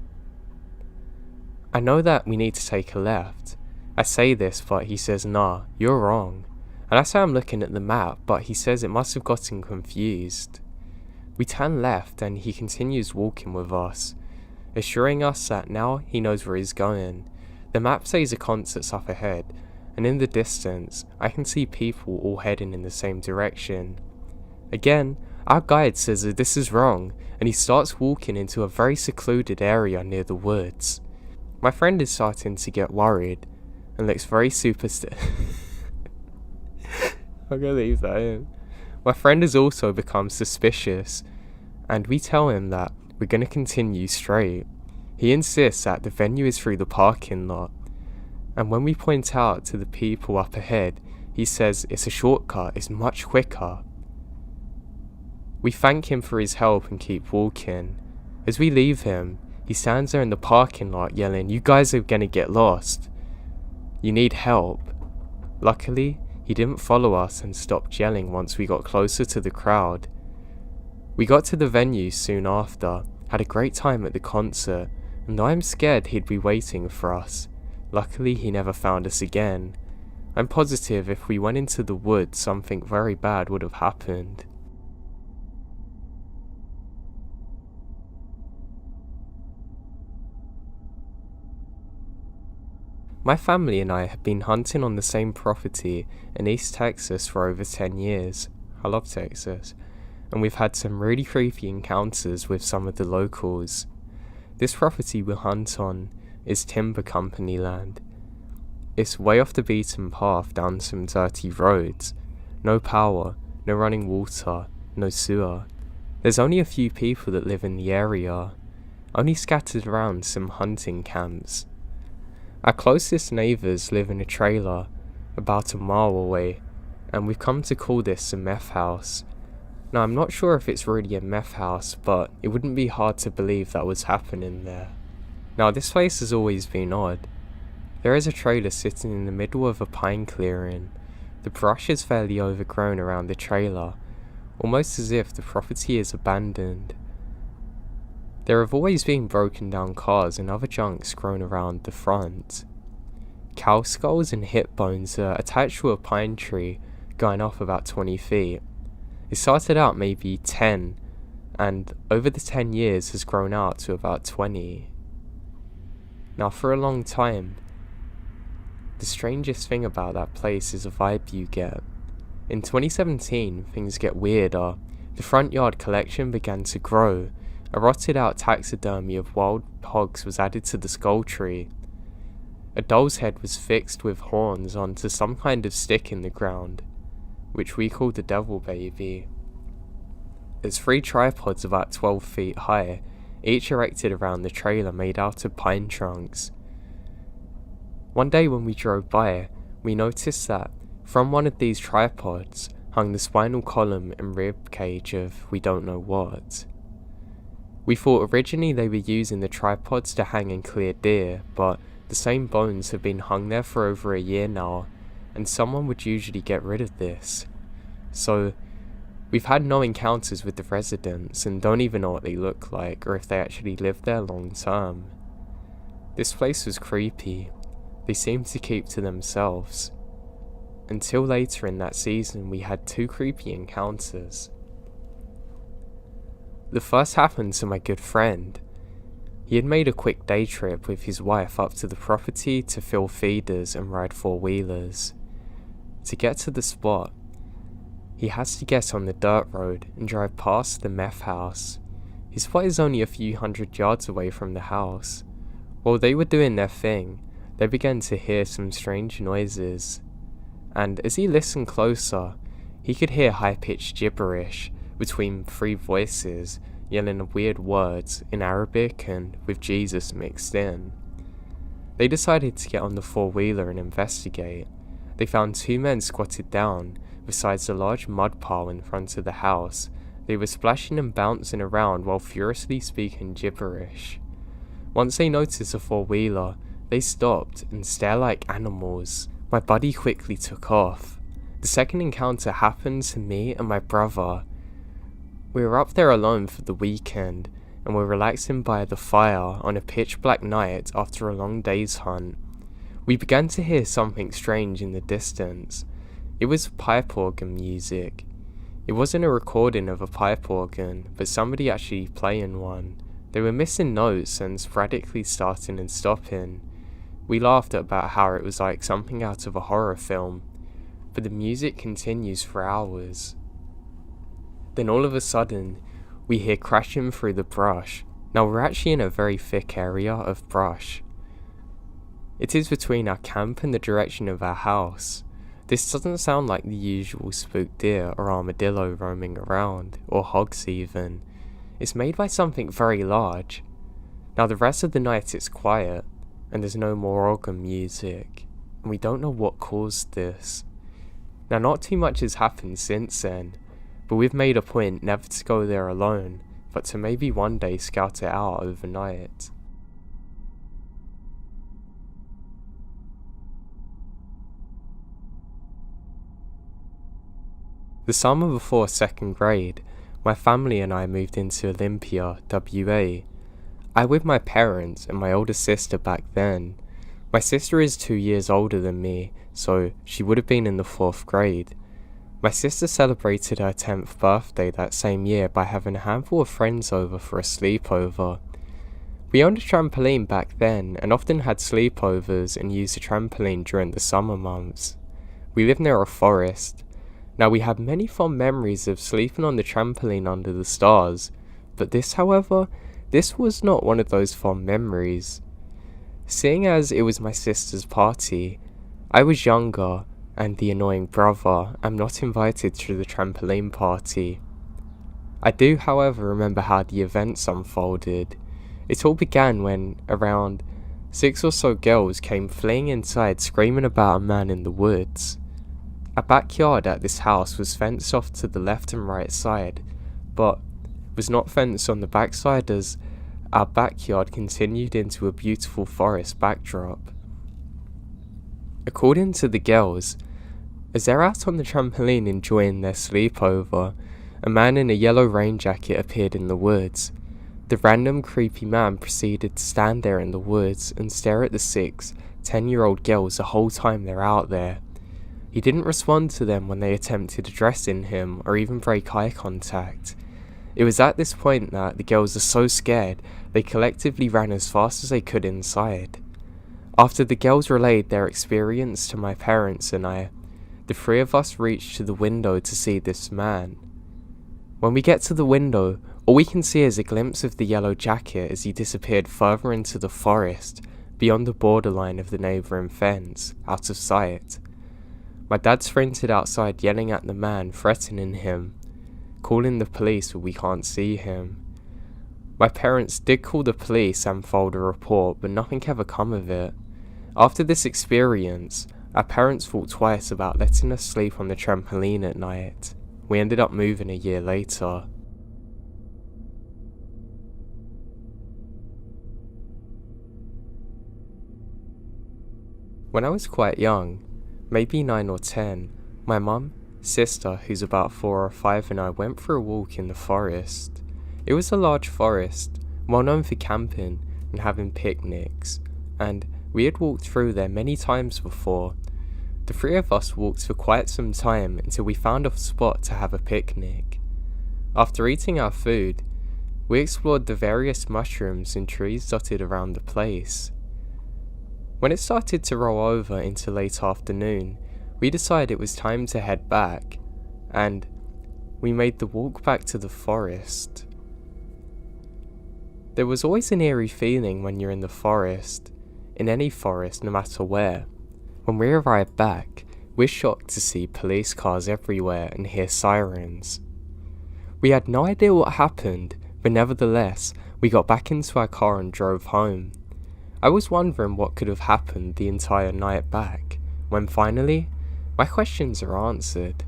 I know that we need to take a left. I say this, but he says, nah, you're wrong. And I say I'm looking at the map, but he says it must have gotten confused. We turn left and he continues walking with us, assuring us that now he knows where he's going. The map says a concert's up ahead, and in the distance, I can see people all heading in the same direction. Again, our guide says that this is wrong, and he starts walking into a very secluded area near the woods. My friend is starting to get worried, and looks very superstitious. I'm gonna leave that in. My friend has also become suspicious, and we tell him that we're gonna continue straight. He insists that the venue is through the parking lot, and when we point out to the people up ahead, he says it's a shortcut, it's much quicker. We thank him for his help and keep walking. As we leave him, he stands there in the parking lot yelling, "You guys are gonna get lost. You need help." Luckily, he didn't follow us and stopped yelling once we got closer to the crowd. We got to the venue soon after, had a great time at the concert, and I'm scared he'd be waiting for us. Luckily he never found us again. I'm positive if we went into the woods something very bad would have happened. My family and I have been hunting on the same property in East Texas for over 10 years. I love Texas. And we've had some really creepy encounters with some of the locals. This property we hunt on is timber company land. It's way off the beaten path down some dirty roads. No power, no running water, no sewer. There's only a few people that live in the area, only scattered around some hunting camps. Our closest neighbours live in a trailer about a mile away, and we've come to call this a meth house. Now I'm not sure if it's really a meth house, but it wouldn't be hard to believe that was happening there. Now this place has always been odd. There is a trailer sitting in the middle of a pine clearing. The brush is fairly overgrown around the trailer, almost as if the property is abandoned. There have always been broken down cars and other junks grown around the front. Cow skulls and hip bones are attached to a pine tree going up about 20 feet. It started out maybe 10, and over the 10 years has grown out to about 20. Now for a long time, the strangest thing about that place is the vibe you get. In 2017, things get weirder. The front yard collection began to grow. A rotted out taxidermy of wild hogs was added to the skull tree. A doll's head was fixed with horns onto some kind of stick in the ground, which we called the devil baby. There's 3 tripods about 12 feet high, each erected around the trailer made out of pine trunks. One day when we drove by, we noticed that from one of these tripods hung the spinal column and rib cage of we don't know what. We thought originally they were using the tripods to hang and clear deer, but the same bones have been hung there for over a year now, and someone would usually get rid of this. So, we've had no encounters with the residents and don't even know what they look like or if they actually lived there long term. This place was creepy. They seemed to keep to themselves. Until later in that season we had 2 creepy encounters. The first happened to my good friend. He had made a quick day trip with his wife up to the property to fill feeders and ride 4-wheelers. To get to the spot, he has to get on the dirt road and drive past the meth house. His spot is only a few hundred yards away from the house. While they were doing their thing, they began to hear some strange noises. And as he listened closer, he could hear high-pitched gibberish between 3 voices yelling weird words in Arabic and with Jesus mixed in. They decided to get on the 4-wheeler and investigate. They found 2 men squatted down besides a large mud pile in front of the house. They were splashing and bouncing around while furiously speaking gibberish. Once they noticed the 4-wheeler, they stopped and stared like animals. My buddy quickly took off. The second encounter happened to me and my brother. We were up there alone for the weekend, and were relaxing by the fire on a pitch black night after a long day's hunt. We began to hear something strange in the distance. It was pipe organ music. It wasn't a recording of a pipe organ, but somebody actually playing one. They were missing notes and sporadically starting and stopping. We laughed about how it was like something out of a horror film, but the music continues for hours. Then all of a sudden, we hear crashing through the brush. Now we're actually in a very thick area of brush. It is between our camp and the direction of our house. This doesn't sound like the usual spooked deer or armadillo roaming around, or hogs even. It's made by something very large. Now the rest of the night it's quiet, and there's no more organ music, and we don't know what caused this. Now not too much has happened since then, but we've made a point never to go there alone, but to maybe one day scout it out overnight. The summer before 2nd grade, my family and I moved into Olympia, WA. I with my parents and my older sister back then. My sister is 2 years older than me, so she would have been in the 4th grade. My sister celebrated her 10th birthday that same year by having a handful of friends over for a sleepover. We owned a trampoline back then and often had sleepovers and used the trampoline during the summer months. We lived near a forest. Now we have many fond memories of sleeping on the trampoline under the stars, but this, however, this was not one of those fond memories. Seeing as it was my sister's party, I was younger and the annoying brother am not invited to the trampoline party. I do, however, remember how the events unfolded. It all began when around 6 or so girls came fleeing inside screaming about a man in the woods. A backyard at this house was fenced off to the left and right side, but was not fenced on the backside as our backyard continued into a beautiful forest backdrop. According to the girls, as they're out on the trampoline enjoying their sleepover, a man in a yellow rain jacket appeared in the woods. The random creepy man proceeded to stand there in the woods and stare at the 10-year-old girls the whole time they're out there. He didn't respond to them when they attempted addressing him or even break eye contact. It was at this point that the girls were so scared they collectively ran as fast as they could inside. After the girls relayed their experience to my parents and I, the 3 of us reached to the window to see this man. When we get to the window, all we can see is a glimpse of the yellow jacket as he disappeared further into the forest, beyond the borderline of the neighbouring fence, out of sight. My dad sprinted outside yelling at the man, threatening him, calling the police but we can't see him. My parents did call the police and filed a report, but nothing ever come of it. After this experience, our parents thought twice about letting us sleep on the trampoline at night. We ended up moving a year later. When I was quite young, maybe 9 or 10, my mum, sister, who's about 4 or 5, and I went for a walk in the forest. It was a large forest, well known for camping and having picnics, and we had walked through there many times before. The 3 of us walked for quite some time until we found a spot to have a picnic. After eating our food, we explored the various mushrooms and trees dotted around the place. When it started to roll over into late afternoon, we decided it was time to head back, and we made the walk back to the forest. There was always an eerie feeling when you're in the forest, in any forest no matter where. When we arrived back, we're shocked to see police cars everywhere and hear sirens. We had no idea what happened, but nevertheless, we got back into our car and drove home. I was wondering what could have happened the entire night back, when finally, my questions are answered.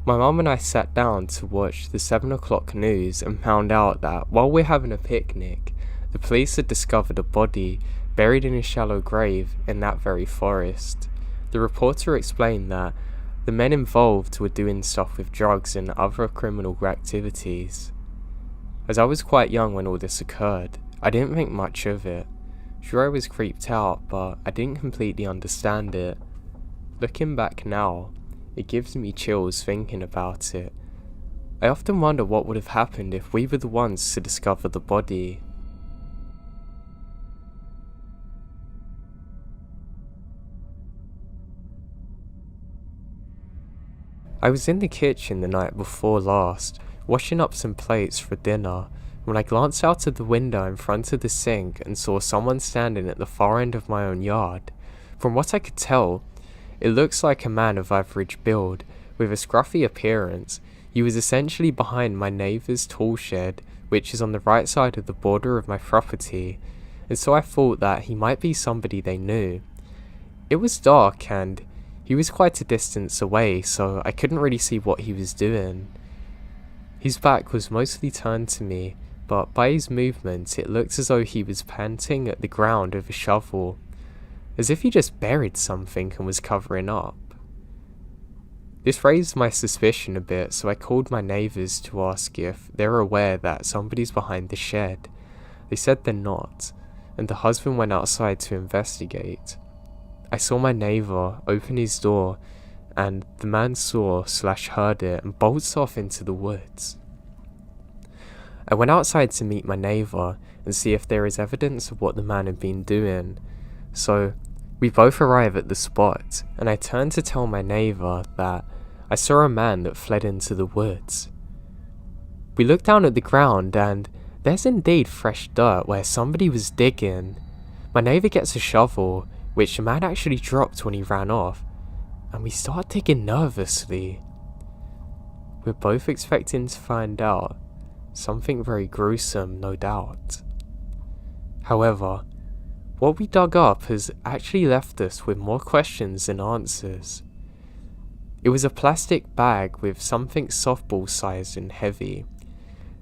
My mum and I sat down to watch the 7 o'clock news and found out that while we're having a picnic, the police had discovered a body buried in a shallow grave in that very forest. The reporter explained that the men involved were doing stuff with drugs and other criminal activities. As I was quite young when all this occurred, I didn't think much of it. Sure, I was creeped out, but I didn't completely understand it. Looking back now, it gives me chills thinking about it. I often wonder what would have happened if we were the ones to discover the body. I was in the kitchen the night before last, washing up some plates for dinner, when I glanced out of the window in front of the sink and saw someone standing at the far end of my own yard. From what I could tell, it looks like a man of average build, with a scruffy appearance. He was essentially behind my neighbour's tool shed, which is on the right side of the border of my property, and so I thought that he might be somebody they knew. It was dark and he was quite a distance away, so I couldn't really see what he was doing. His back was mostly turned to me, but by his movements it looked as though he was panting at the ground with a shovel, as if he just buried something and was covering up. This raised my suspicion a bit, so I called my neighbours to ask if they're aware that somebody's behind the shed. They said they're not, and the husband went outside to investigate. I saw my neighbour open his door, and the man saw/heard it and bolts off into the woods. I went outside to meet my neighbour and see if there is evidence of what the man had been doing. So we both arrive at the spot, and I turned to tell my neighbour that I saw a man that fled into the woods. We look down at the ground, and there's indeed fresh dirt where somebody was digging. My neighbour gets a shovel, which the man actually dropped when he ran off, and we start digging nervously. We're both expecting to find out something very gruesome, no doubt. However, what we dug up has actually left us with more questions than answers. It was a plastic bag with something softball sized and heavy.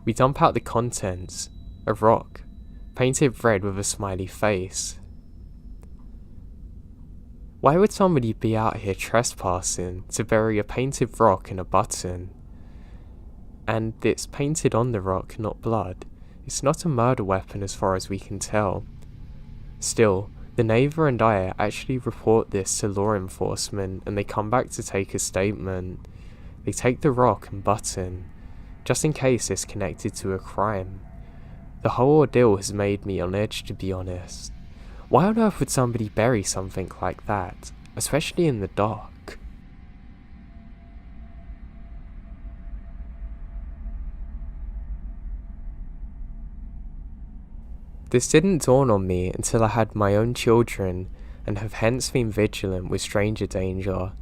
We dump out the contents, a rock, painted red with a smiley face. Why would somebody be out here trespassing to bury a painted rock and a button? And it's painted on the rock, not blood. It's not a murder weapon as far as we can tell. Still, the neighbour and I actually report this to law enforcement, and they come back to take a statement. They take the rock and button, just in case it's connected to a crime. The whole ordeal has made me on edge, to be honest. Why on earth would somebody bury something like that, especially in the dark? This didn't dawn on me until I had my own children, and have hence been vigilant with stranger danger.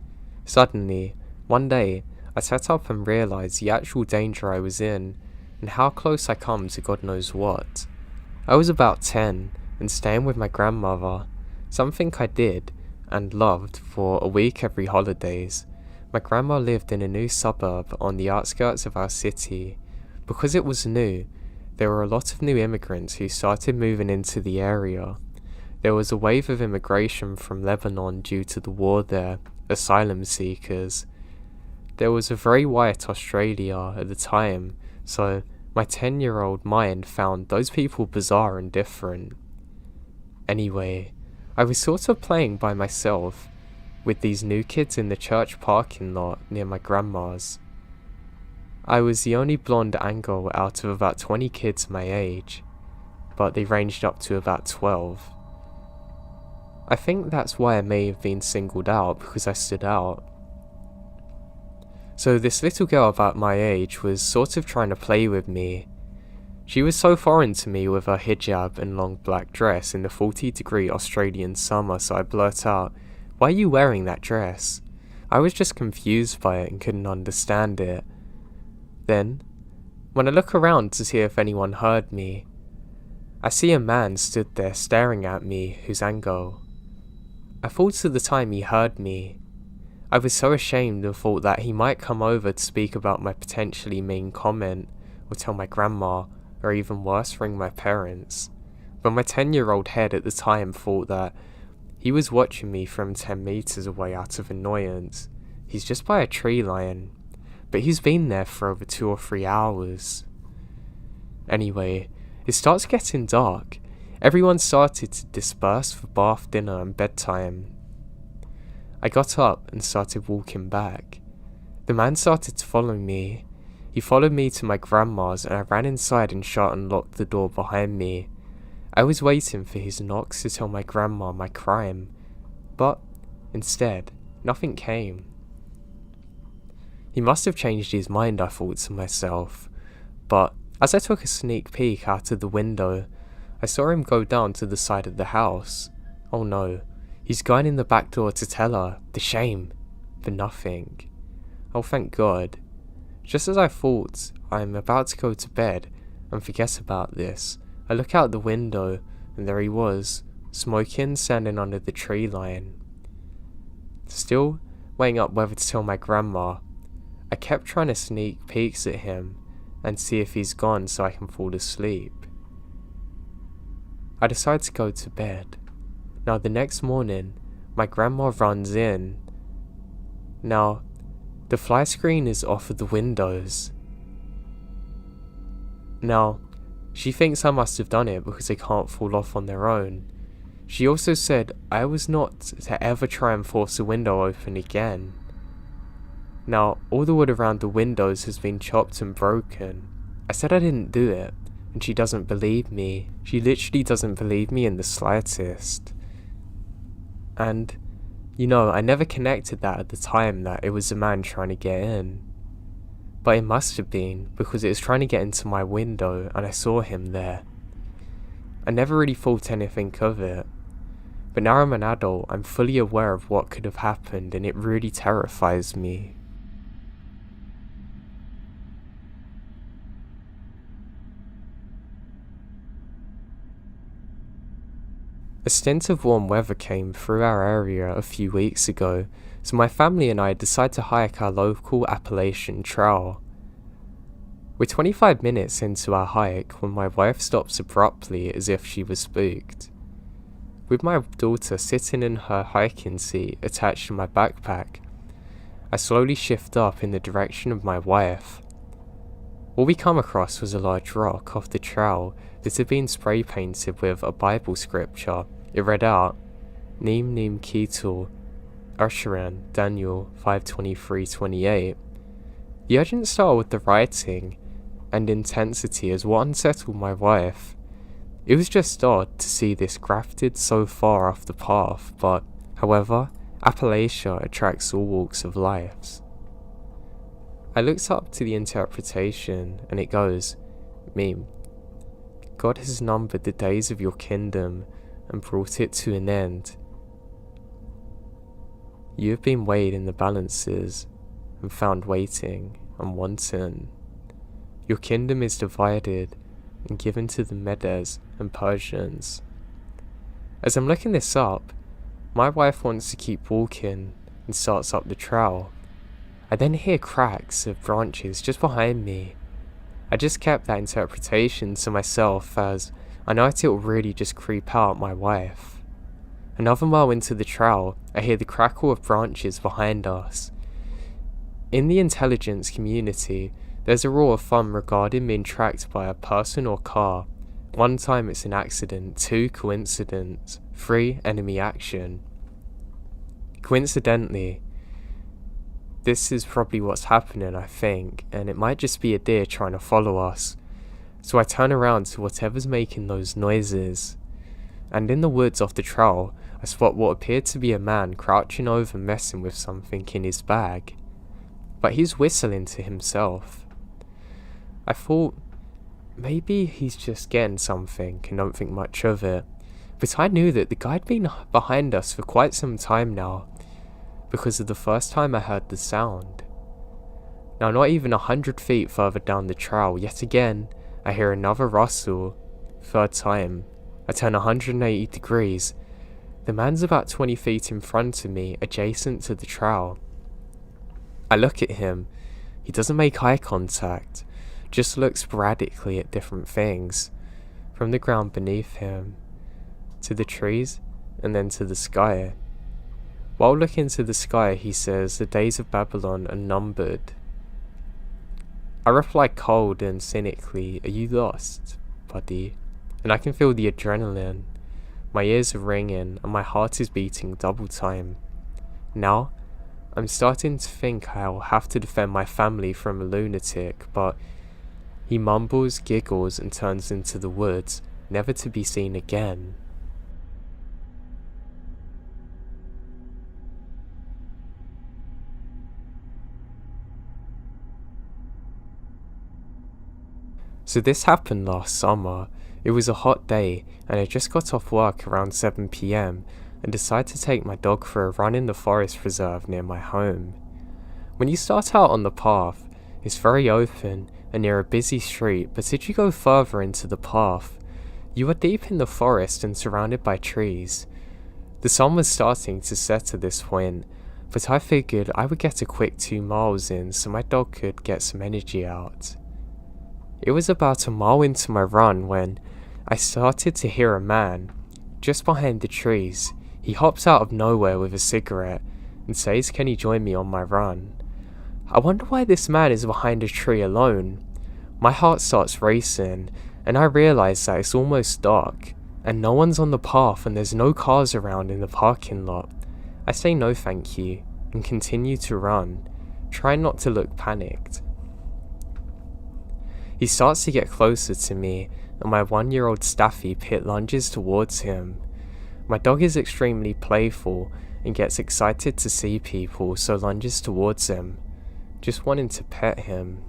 Suddenly, one day, I sat up and realised the actual danger I was in, and how close I come to God knows what. I was about 10, and staying with my grandmother, something I did, and loved, for a week every holidays. My grandma lived in a new suburb on the outskirts of our city. Because it was new, there were a lot of new immigrants who started moving into the area. There was a wave of immigration from Lebanon due to the war there, asylum seekers. There was a very white Australia at the time, so my 10-year-old mind found those people bizarre and different. Anyway, I was sort of playing by myself with these new kids in the church parking lot near my grandma's. I was the only blonde Anglo out of about 20 kids my age, but they ranged up to about 12. I think that's why I may have been singled out, because I stood out. So this little girl about my age was sort of trying to play with me. She was so foreign to me with her hijab and long black dress in the 40-degree Australian summer, so I blurt out, "Why are you wearing that dress?" I was just confused by it and couldn't understand it. Then, when I look around to see if anyone heard me, I see a man stood there staring at me who's Anglo. I thought at the time he heard me. I was so ashamed and thought that he might come over to speak about my potentially mean comment, or tell my grandma, or even worse, ring my parents. But my 10-year-old head at the time thought that he was watching me from 10 meters away out of annoyance. He's just by a tree line. But he's been there for over 2 or 3 hours. Anyway, it starts getting dark. Everyone started to disperse for bath, dinner and bedtime. I got up and started walking back. The man started to follow me. He followed me to my grandma's, and I ran inside and shut and locked the door behind me. I was waiting for his knocks to tell my grandma my crime, but instead, nothing came. He must have changed his mind, I thought to myself, but as I took a sneak peek out of the window, I saw him go down to the side of the house. Oh no, he's gone in the back door to tell her. The shame. For nothing. Oh, thank God. Just as I thought I'm about to go to bed and forget about this, I look out the window, and there he was, smoking, standing under the tree line. Still weighing up whether to tell my grandma, I kept trying to sneak peeks at him and see if he's gone so I can fall asleep. I decide to go to bed. Now the next morning, my grandma runs in. Now, the fly screen is off of the windows. Now, She thinks I must have done it because they can't fall off on their own. She also said I was not to ever try and force the window open again. Now, all the wood around the windows has been chopped and broken. I said I didn't do it, and she doesn't believe me. She literally doesn't believe me in the slightest. And, I never connected that at the time that it was a man trying to get in. But it must have been, because it was trying to get into my window and I saw him there. I never really thought anything of it. But now I'm an adult, I'm fully aware of what could have happened, and it really terrifies me. A stint of warm weather came through our area a few weeks ago, so my family and I decided to hike our local Appalachian trail. We're 25 minutes into our hike when my wife stops abruptly as if she was spooked. With my daughter sitting in her hiking seat attached to my backpack, I slowly shift up in the direction of my wife. What we come across was a large rock off the trail that had been spray painted with a Bible scripture. It read out, Neem Neem Ketul, Usharan, Daniel 5:23-28. The urgent style with the writing and intensity is what unsettled my wife. It was just odd to see this grafted so far off the path, but, however, Appalachia attracts all walks of life. I looked up to the interpretation, and it goes, Meme. God has numbered the days of your kingdom and brought it to an end. You have been weighed in the balances and found waiting and wanting. Your kingdom is divided and given to the Medes and Persians. As I'm looking this up, my wife wants to keep walking and starts up the trail. I then hear cracks of branches just behind me. I just kept that interpretation to myself as I know it will really just creep out my wife. Another mile into the trail, I hear the crackle of branches behind us. In the intelligence community, there's a rule of thumb regarding being tracked by a person or car. 1 time it's an accident, 2 coincidence, 3 enemy action. Coincidentally, this is probably what's happening, I think, and it might just be a deer trying to follow us. So I turn around to whatever's making those noises, and in the woods off the trail, I spot what appeared to be a man crouching over messing with something in his bag. But he's whistling to himself. I thought, maybe he's just getting something and don't think much of it. But I knew that the guy had been behind us for quite some time now, because of the first time I heard the sound. Now not even 100 feet further down the trail, yet again, I hear another rustle. 3rd time, I turn 180 degrees. The man's about 20 feet in front of me, adjacent to the trail. I look at him. He doesn't make eye contact, just looks sporadically at different things, from the ground beneath him, to the trees, and then to the sky. While looking to the sky, he says the days of Babylon are numbered. I reply cold and cynically, are you lost, buddy? And I can feel the adrenaline. My ears are ringing and my heart is beating double time. Now, I'm starting to think I'll have to defend my family from a lunatic, but he mumbles, giggles and turns into the woods, never to be seen again. So this happened last summer. It was a hot day and I just got off work around 7 PM and decided to take my dog for a run in the forest reserve near my home. When you start out on the path, it's very open and near a busy street, but as you go further into the path, you are deep in the forest and surrounded by trees. The sun was starting to set at this point, but I figured I would get a quick 2 miles in so my dog could get some energy out. It was about a mile into my run when I started to hear a man just behind the trees. He hops out of nowhere with a cigarette and says, "Can you join me on my run?" I wonder why this man is behind a tree alone. My heart starts racing and I realise that it's almost dark, and no one's on the path and there's no cars around in the parking lot. I say no thank you, and continue to run, trying not to look panicked. He starts to get closer to me, and my 1-year-old Staffy pit lunges towards him. My dog is extremely playful and gets excited to see people, so lunges towards him, just wanting to pet him.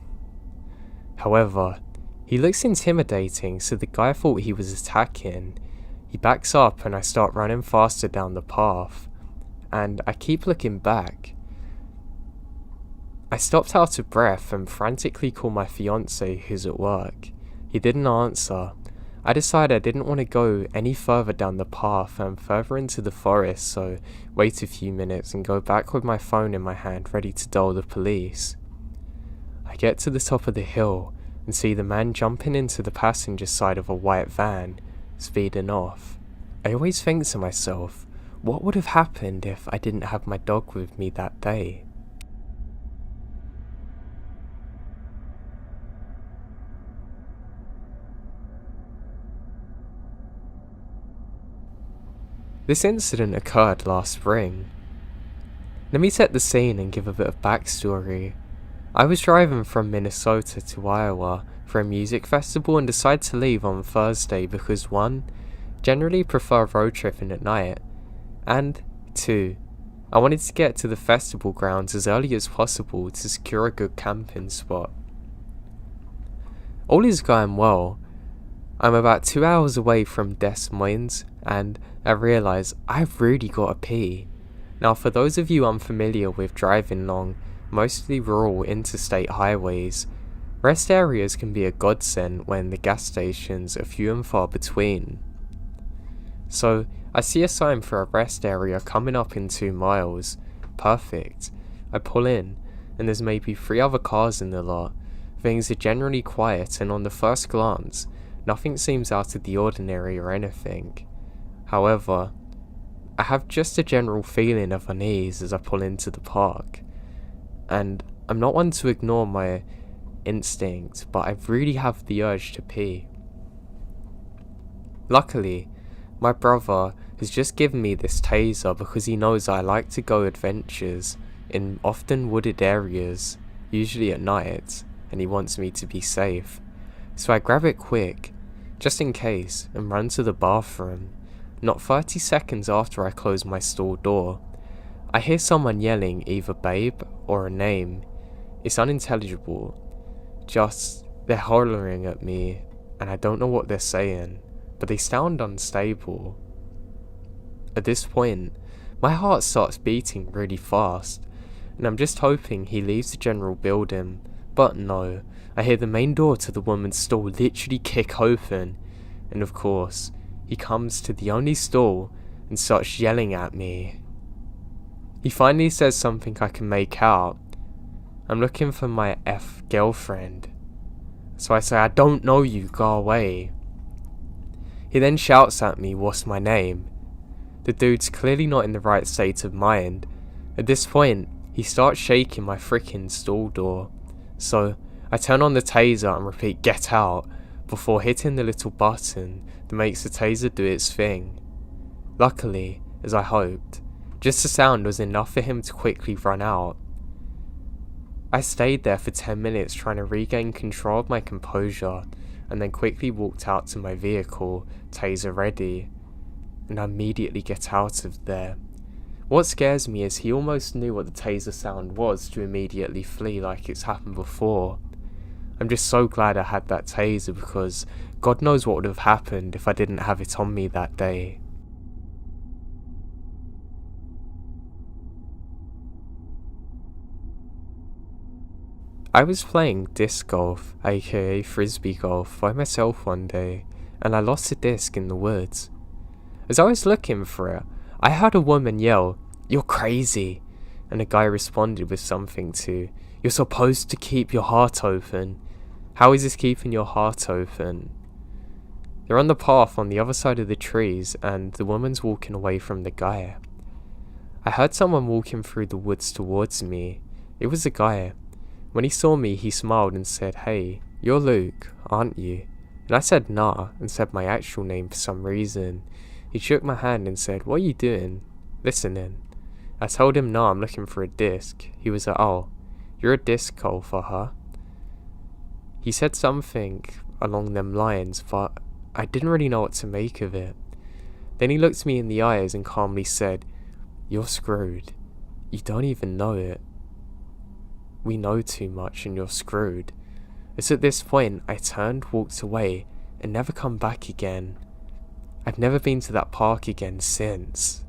However, he looks intimidating, so the guy thought he was attacking. He backs up and I start running faster down the path, and I keep looking back. I stopped out of breath and frantically called my fiance who's at work. He didn't answer. I decided I didn't want to go any further down the path and further into the forest, so wait a few minutes and go back with my phone in my hand ready to dial the police. I get to the top of the hill and see the man jumping into the passenger side of a white van, speeding off. I always think to myself, what would have happened if I didn't have my dog with me that day? This incident occurred last spring. Let me set the scene and give a bit of backstory. I was driving from Minnesota to Iowa for a music festival and decided to leave on Thursday because 1. Generally prefer road tripping at night, and 2. I wanted to get to the festival grounds as early as possible to secure a good camping spot. All is going well. I'm about 2 hours away from Des Moines and I realise I've really got to pee. Now for those of you unfamiliar with driving long, mostly rural interstate highways, rest areas can be a godsend when the gas stations are few and far between. So I see a sign for a rest area coming up in 2 miles. Perfect. I pull in and there's maybe 3 other cars in the lot. Things are generally quiet and on the first glance, nothing seems out of the ordinary or anything. However, I have just a general feeling of unease as I pull into the park. And I'm not one to ignore my instinct, but I really have the urge to pee. Luckily, my brother has just given me this taser because he knows I like to go adventures in often wooded areas, usually at night, and he wants me to be safe. So I grab it quick, just in case, and run to the bathroom. Not 30 seconds after I close my stall door, I hear someone yelling either babe or a name. It's unintelligible. Just, they're hollering at me, and I don't know what they're saying, but they sound unstable. At this point, my heart starts beating really fast, and I'm just hoping he leaves the general building, but no, I hear the main door to the woman's stall literally kick open, and of course, he comes to the only stall and starts yelling at me. He finally says something I can make out. I'm looking for my girlfriend. So I say, I don't know you, go away. He then shouts at me, what's my name? The dude's clearly not in the right state of mind. At this point, he starts shaking my freaking stall door. So I turn on the taser and repeat, get out, before hitting the little button that makes the taser do its thing. Luckily, as I hoped, just the sound was enough for him to quickly run out. I stayed there for 10 minutes trying to regain control of my composure, and then quickly walked out to my vehicle, taser ready, and I immediately get out of there. What scares me is he almost knew what the taser sound was to immediately flee like it's happened before. I'm just so glad I had that taser because God knows what would have happened if I didn't have it on me that day. I was playing disc golf, aka frisbee golf, by myself one day, and I lost a disc in the woods. As I was looking for it, I heard a woman yell, "You're crazy," and a guy responded with something to, "You're supposed to keep your heart open." How is this keeping your heart open? They're on the path on the other side of the trees, and the woman's walking away from the guy. I heard someone walking through the woods towards me. It was a guy. When he saw me, he smiled and said, "Hey, you're Luke, aren't you?" And I said nah and said my actual name for some reason. He shook my hand and said, "What are you doing?" "Listening." I told him, "No, I'm looking for a disc." He was like, "Oh, you're a disc Cole for her." He said something along them lines, but I didn't really know what to make of it. Then he looked me in the eyes and calmly said, "You're screwed. You don't even know it. We know too much and you're screwed." It's at this point I turned, walked away, and never come back again. I've never been to that park again since.